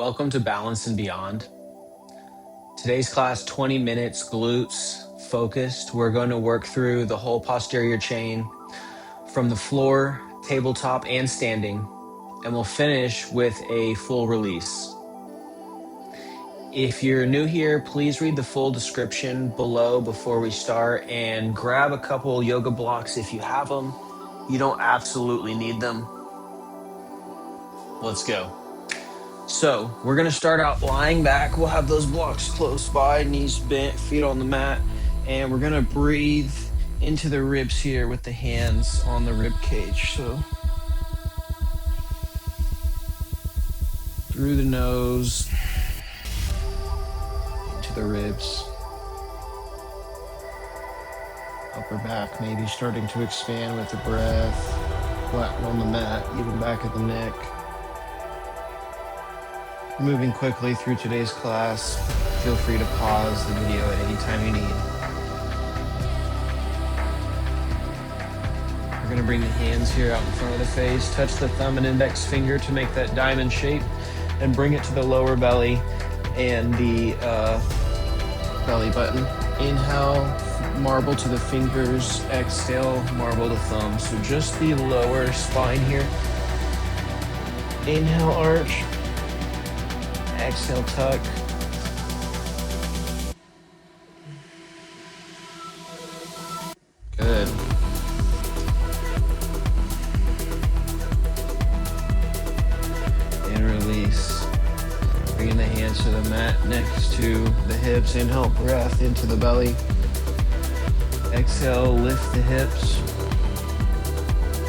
Welcome to Balance and Beyond. Today's class, 20 minutes, glutes, focused. We're going to work through the whole posterior chain from the floor, tabletop, and standing, and we'll finish with a full release. If you're new here, please read the full description below before we start and grab a couple yoga blocks if you have them. You don't absolutely need them. Let's go. So we're going to start out lying back. We'll have those blocks close by, knees bent, feet on the mat. And we're going to breathe into the ribs here with the hands on the rib cage. So through the nose, into the ribs. Upper back maybe starting to expand with the breath. Flatten on the mat, even back of the neck. Moving quickly through today's class, feel free to pause the video at any time you need. We're going to bring the hands here out in front of the face, touch the thumb and index finger to make that diamond shape, and bring it to the lower belly and the belly button. Inhale, marble to the fingers, exhale, marble to thumb. So just the lower spine here. Inhale, arch. Exhale, tuck. Good. And release. Bringing the hands to the mat next to the hips. Inhale, breath into the belly. Exhale, lift the hips.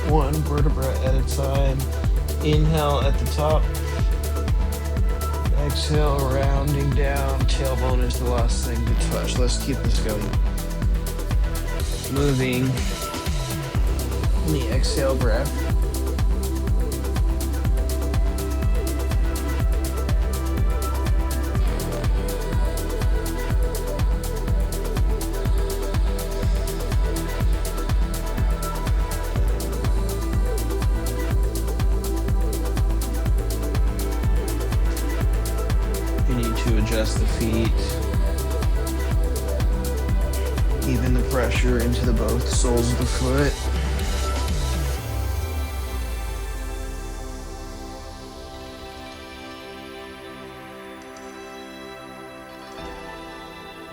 One vertebra at a time. Inhale at the top. Exhale, rounding down. Tailbone is the last thing to touch. Let's keep this going. Moving. The exhale breath. Adjust the feet, even the pressure into the both soles of the foot.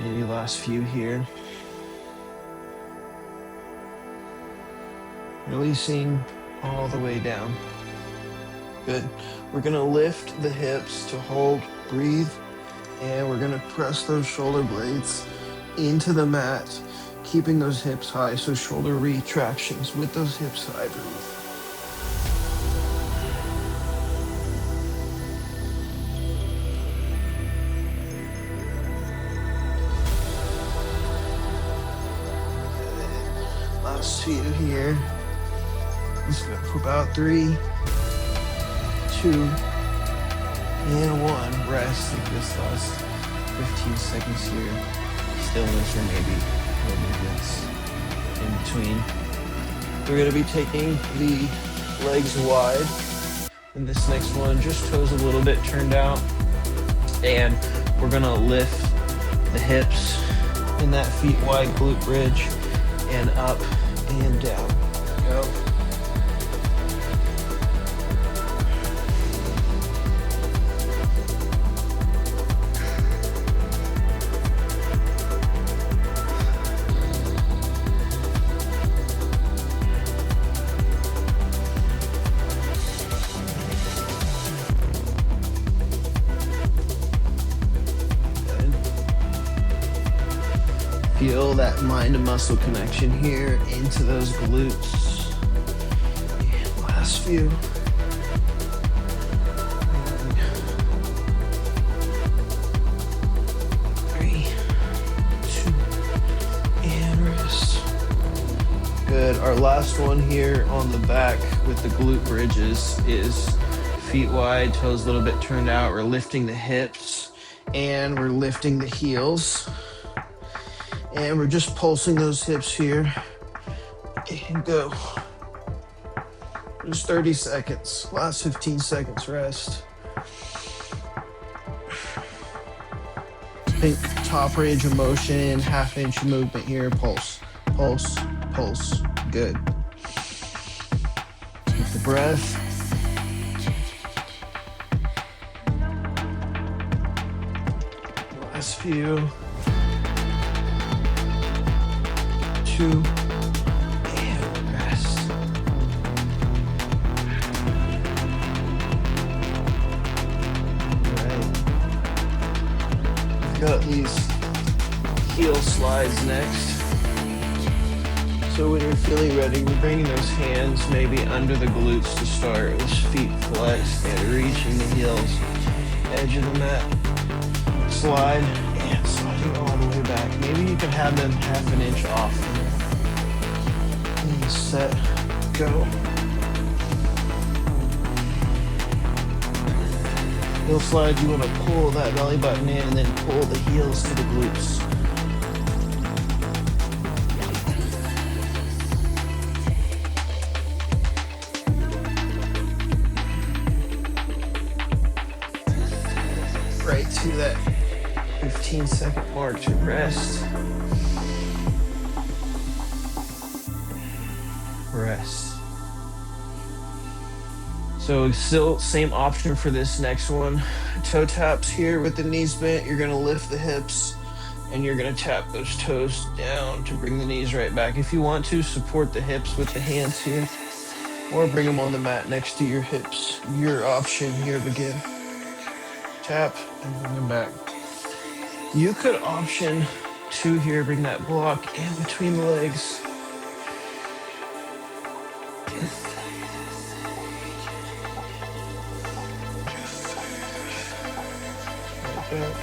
Maybe last few here. Releasing all the way down. Good. We're going to lift the hips to hold, breathe. And we're going to press those shoulder blades into the mat, keeping those hips high. So shoulder retractions with those hips high. Breathe. Last few here. Let's go for about 3, 2, and 1. Rest. Take this last 15 seconds here. Stillness or maybe little movements in between. We're going to be taking the legs wide. In this next one, just toes a little bit turned out. And we're going to lift the hips in that feet wide glute bridge and up and down. Go. Feel that mind and muscle connection here into those glutes. And last few. And 3, 2, and rest. Good. Our last one here on the back with the glute bridges is feet wide, toes a little bit turned out. We're lifting the hips and we're lifting the heels. And we're just pulsing those hips here. And go. Just 30 seconds. Last 15 seconds rest. Think top range of motion, half-inch movement here. Pulse, pulse, pulse. Good. Keep the breath. Last few. 2. And rest. Got these heel slides next. So when you're feeling ready, we're bringing those hands maybe under the glutes to start, with feet flexed and reaching the heels, edge of the mat. Slide and sliding all the way back. Maybe you can have them half an inch off. And set, go. Heel slide, you want to pull that belly button in and then pull the heels to the glutes. Right to that 15-second mark to rest. Rest. So still same option for this next one. Toe taps here with the knees bent. You're gonna lift the hips and you're gonna tap those toes down to bring the knees right back. If you want to, support the hips with the hands here or bring them on the mat next to your hips. Your option here, begin. Tap and bring them back. You could option to here, bring that block in between the legs. Back.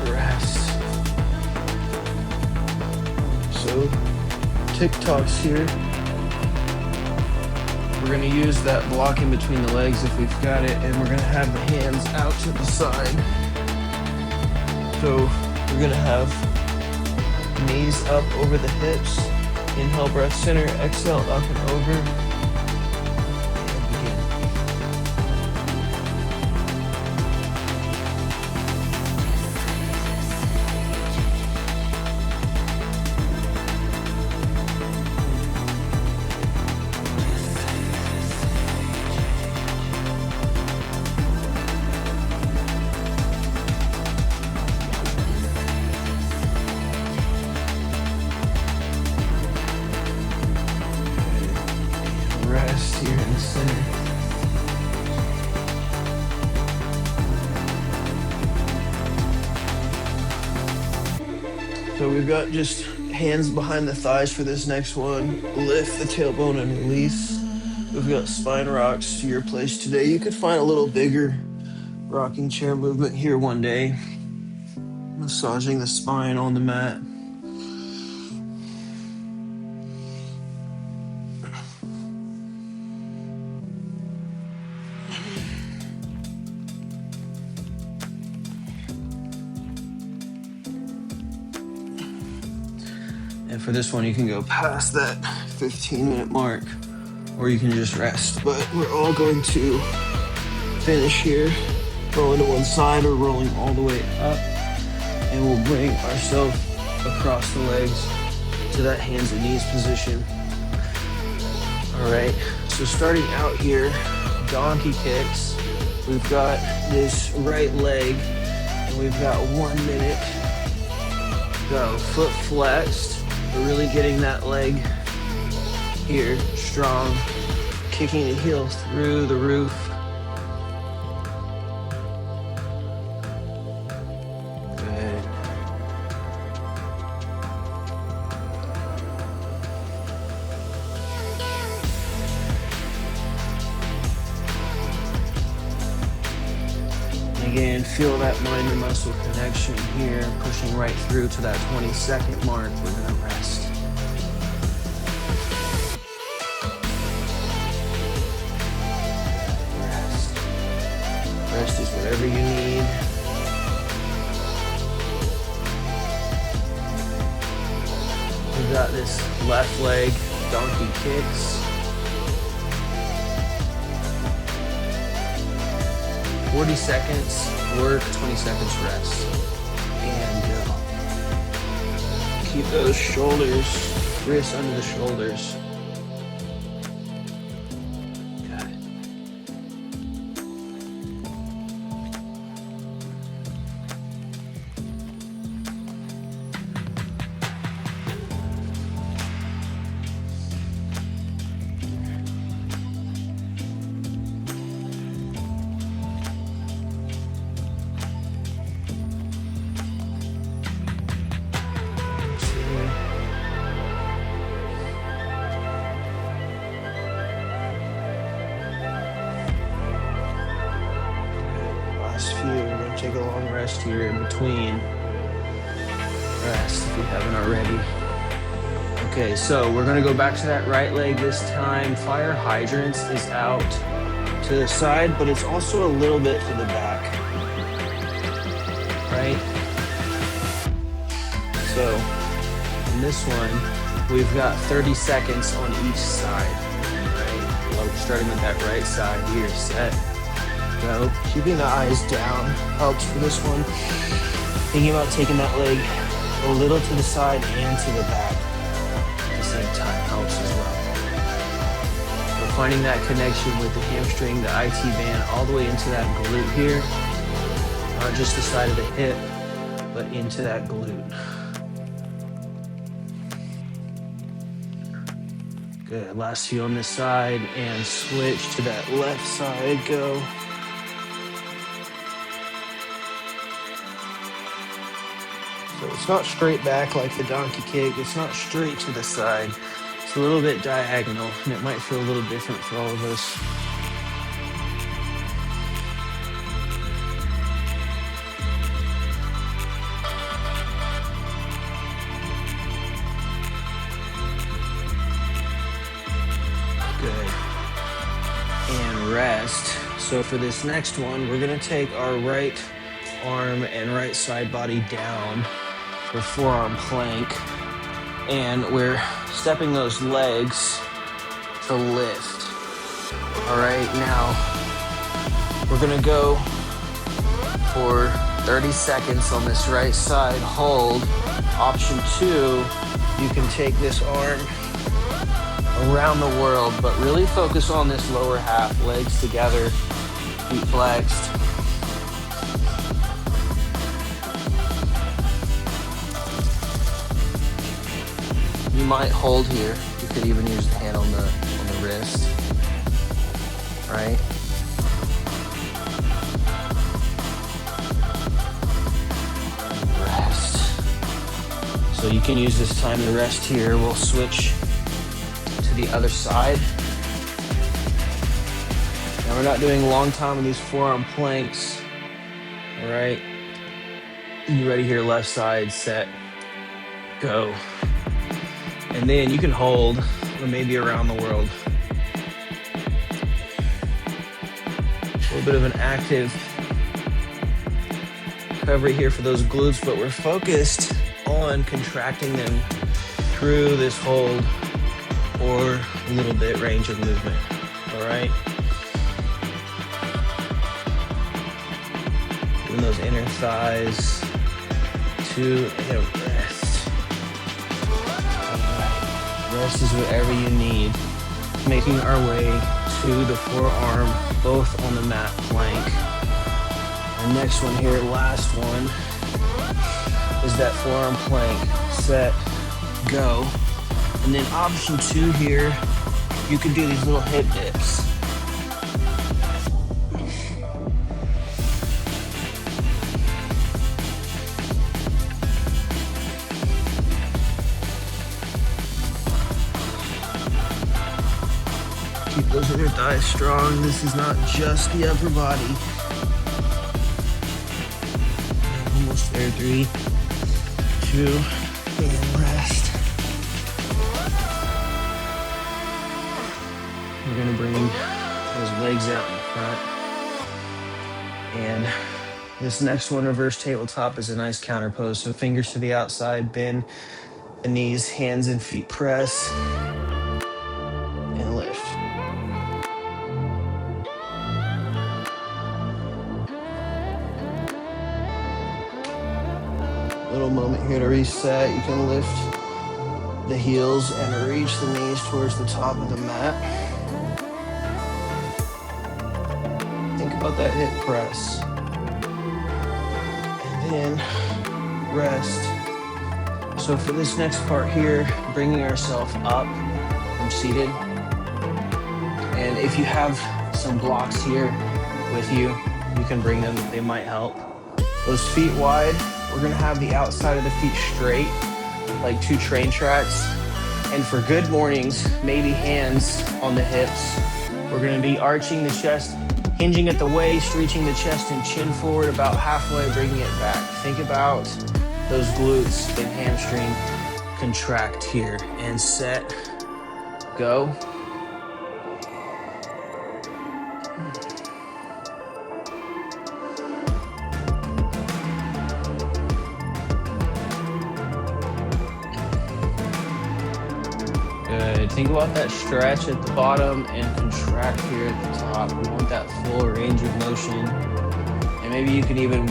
Rest. So, TikToks here. We're going to use that block in between the legs if we've got it, and we're going to have the hands out to the side. So, we're going to have knees up over the hips. Inhale, breath center. Exhale, up and over. And begin. Rest here in the center. So we've got just hands behind the thighs for this next one. Lift the tailbone and release. We've got spine rocks to your place today. You could find a little bigger rocking chair movement here one day. Massaging the spine on the mat. And for this one, you can go past that 15-minute mark, or you can just rest. But we're all going to finish here, rolling to one side or rolling all the way up. And we'll bring ourselves across the legs to that hands and knees position. All right, so starting out here, donkey kicks. We've got this right leg, and we've got 1 minute. Go, foot flexed. We're really getting that leg here strong, kicking the heel through the roof. Good. Again, feel that mind and muscle connection here, pushing right through to that 20-second mark. We're gonna rest. Rest. Rest is whatever you need. We've got this left leg donkey kicks. 40 seconds work, 20 seconds rest. And keep those shoulders, wrists under the shoulders. Got it. We're gonna take a long rest here in between. Rest if you haven't already. Okay, so we're gonna go back to that right leg this time. Fire hydrants is out to the side, but it's also a little bit to the back. Right? So in this one, we've got 30 seconds on each side. Right? Well, starting with that right side here. Set. Go. Keeping the eyes down helps for this one. Thinking about taking that leg a little to the side and to the back at the same time helps as well. We're finding that connection with the hamstring, the IT band, all the way into that glute here. Not just the side of the hip, but into that glute. Good. Last few on this side and switch to that left side. Go. So it's not straight back like the donkey kick. It's not straight to the side. It's a little bit diagonal, and it might feel a little different for all of us. Good. And rest. So for this next one, we're gonna take our right arm and right side body down for forearm plank, and we're stepping those legs to lift. All right, now we're gonna go for 30 seconds on this right side, hold. Option 2, you can take this arm around the world, but really focus on this lower half, legs together, feet flexed. You might hold here. You could even use the hand on the wrist, right? Rest. So you can use this time to rest here. We'll switch to the other side. Now we're not doing a long time on these forearm planks. All right. You ready here? Left side, set, go. And then you can hold, or maybe around the world. A little bit of an active recovery here for those glutes, but we're focused on contracting them through this hold or a little bit range of movement. All right. Doing those inner thighs to a rest. Rest is whatever you need. Making our way to the forearm, both on the mat plank. Our next one here, last one, is that forearm plank. Set, go. And then option 2 here, you can do these little hip dips. Keep those inner thighs strong. This is not just the upper body. Almost there. 3, 2, and rest. We're gonna bring those legs out in front. And this next one, reverse tabletop, is a nice counter pose. So fingers to the outside, bend The knees, hands and feet press and lift. Little moment here to reset. You can lift the heels and reach the knees towards the top of the mat. Think about that hip press. And then rest. So for this next part here, bringing ourselves up from seated. And if you have some blocks here with you, you can bring them, they might help. Those feet wide, we're gonna have the outside of the feet straight, like 2 train tracks. And for good mornings, maybe hands on the hips. We're gonna be arching the chest, hinging at the waist, reaching the chest and chin forward about halfway, bringing it back. Think about those glutes and hamstring contract here. And set, go. Good. Think about that stretch at the bottom and contract here at the top. We want that full range of motion. And maybe you can even,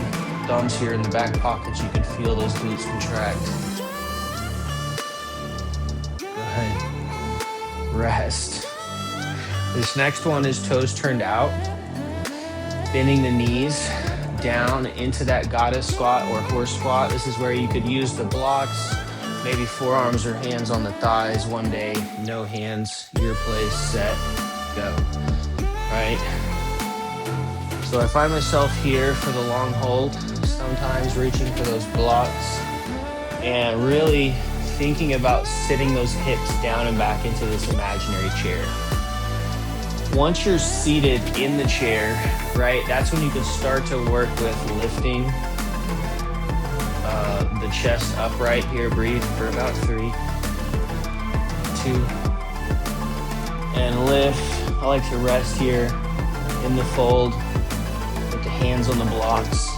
thumbs here in the back pockets, you can feel those glutes contract. Good. Rest. This next one is toes turned out. Bending the knees down into that goddess squat or horse squat. This is where you could use the blocks. Maybe forearms or hands on the thighs one day, no hands, your place, set, go, right? So I find myself here for the long hold, sometimes reaching for those blocks and really thinking about sitting those hips down and back into this imaginary chair. Once you're seated in the chair, right, that's when you can start to work with lifting the chest upright here. Breathe for about 3, 2, and lift. I like to rest here in the fold with the hands on the blocks.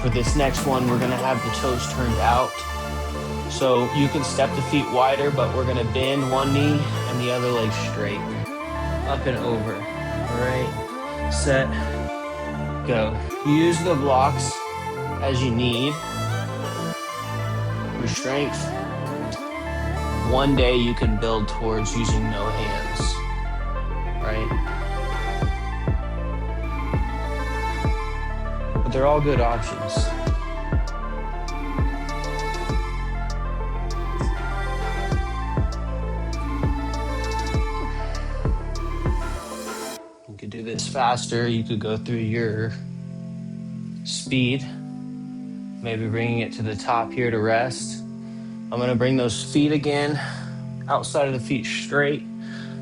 For this next one, we're gonna have the toes turned out. So you can step the feet wider, but we're gonna bend one knee and the other leg straight. Up and over, all right? Set, go. Use the blocks as you need. For strength, one day you can build towards using no hands, right? But they're all good options. You could do this faster. You could go through your speed. Maybe bringing it to the top here to rest. I'm gonna bring those feet again, outside of the feet straight,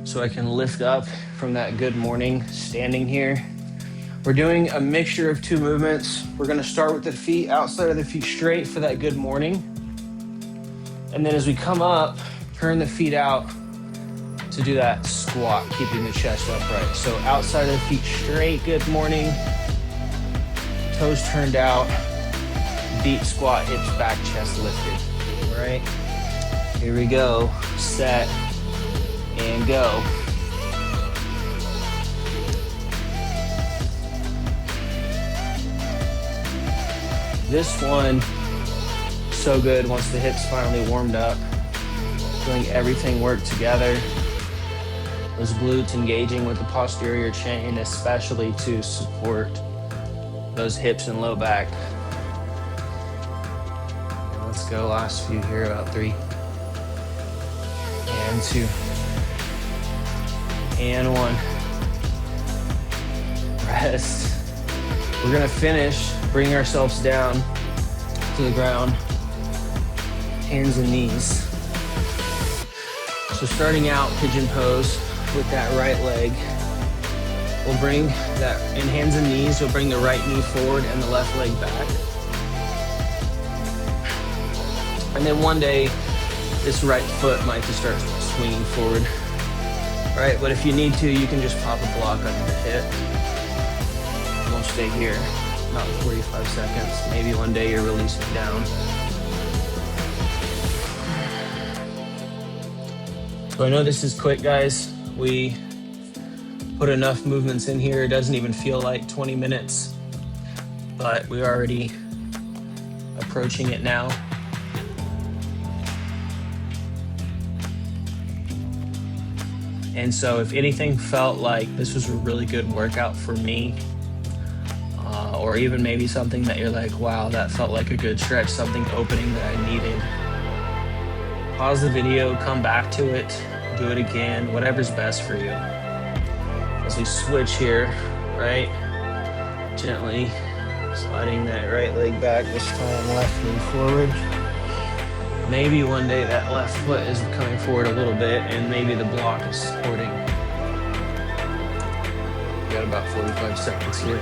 so I can lift up from that good morning standing here. We're doing a mixture of 2 movements. We're gonna start with the feet outside of the feet straight for that good morning. And then as we come up, turn the feet out to do that squat, keeping the chest upright. So outside of the feet straight, good morning. Toes turned out. Deep squat, hips back, chest lifted. All right, here we go. Set and go. This one, so good once the hips finally warmed up. Feeling everything work together. Those glutes engaging with the posterior chain, especially to support those hips and low back. Let's go, last few here, about 3, and 2, and 1. Rest. We're gonna finish, bring ourselves down to the ground, hands and knees. So starting out, pigeon pose with that right leg. We'll bring that, in hands and knees, we'll bring the right knee forward and the left leg back. And then one day, this right foot might just start swinging forward. All right, but if you need to, you can just pop a block under the hip. We'll stay here, about 45 seconds. Maybe one day you're releasing down. So I know this is quick, guys. We put enough movements in here. It doesn't even feel like 20 minutes, but we're already approaching it now. And so if anything felt like this was a really good workout for me, or even maybe something that you're like, wow, that felt like a good stretch, something opening that I needed, pause the video, come back to it, do it again, whatever's best for you. As we switch here, right? Gently sliding that right leg back, this time left knee forward. Maybe one day that left foot is coming forward a little bit and maybe the block is supporting. We got about 45 seconds here.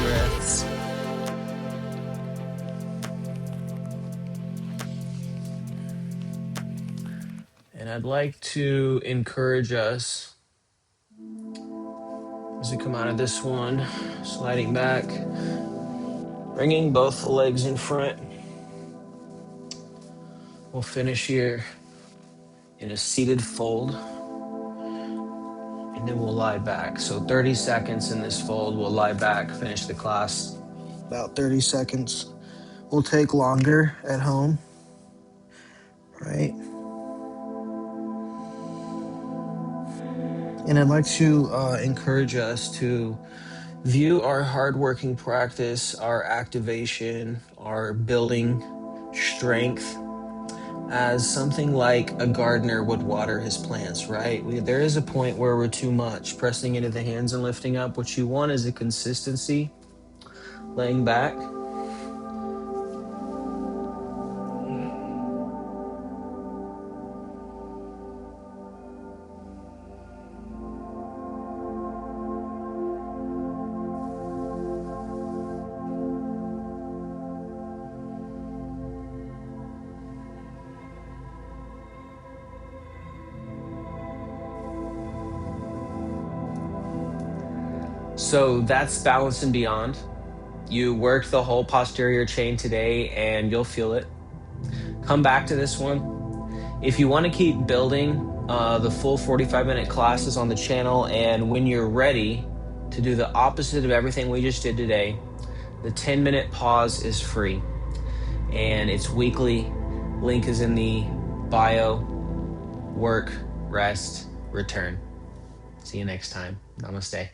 Breaths. And I'd like to encourage us as we come out of this one, sliding back, bringing both the legs in front. We'll finish here in a seated fold, and then we'll lie back. So 30 seconds in this fold, we'll lie back, finish the class. About 30 seconds. We'll take longer at home, right? And I'd like to encourage us to view our hardworking practice, our activation, our building strength as something like a gardener would water his plants, right? There is a point where we're too much pressing into the hands and lifting up. What you want is a consistency, laying back. So that's Balance and Beyond. You worked the whole posterior chain today and you'll feel it. Come back to this one. If you want to keep building, the full 45-minute class is on the channel, and when you're ready to do the opposite of everything we just did today, the 10-minute pause is free and it's weekly. Link is in the bio. Work, rest, return. See you next time. Namaste.